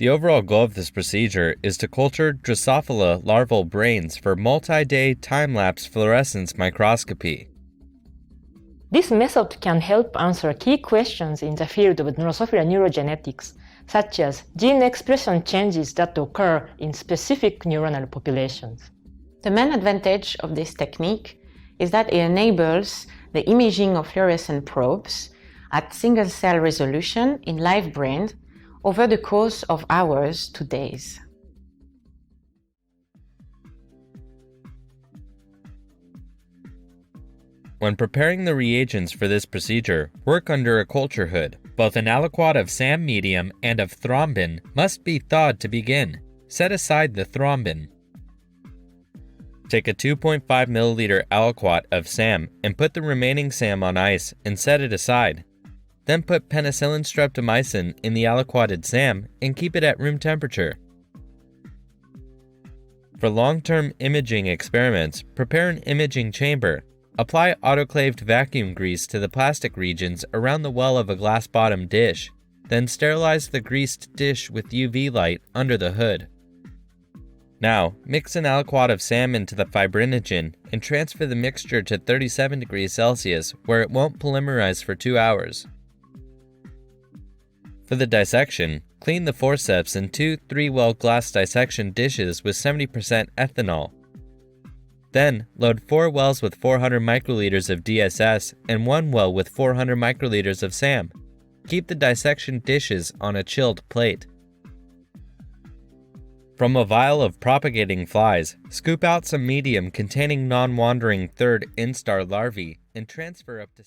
The overall goal of this procedure is to culture Drosophila larval brains for multi-day time-lapse fluorescence microscopy. This method can help answer key questions in the field of Drosophila neurogenetics, such as gene expression changes that occur in specific neuronal populations. The main advantage of this technique is that it enables the imaging of fluorescent probes at single-cell resolution in live brains over the course of hours to days. When preparing the reagents for this procedure, work under a culture hood. Both an aliquot of SAM medium and of thrombin must be thawed to begin. Set aside the thrombin. Take a 2.5 ml aliquot of SAM and put the remaining SAM on ice and set it aside. Then put penicillin streptomycin in the aliquoted SAM and keep it at room temperature. For long-term imaging experiments, prepare an imaging chamber. Apply autoclaved vacuum grease to the plastic regions around the well of a glass-bottom dish. Then sterilize the greased dish with UV light under the hood. Now, mix an aliquot of SAM into the fibrinogen and transfer the mixture to 37 degrees Celsius where it won't polymerize for 2 hours. For the dissection, clean the forceps in 2 3-well glass dissection dishes with 70% ethanol. Then, load 4 wells with 400 microliters of DSS and 1 well with 400 microliters of SAM. Keep the dissection dishes on a chilled plate. From a vial of propagating flies, scoop out some medium containing non-wandering third instar larvae and transfer up to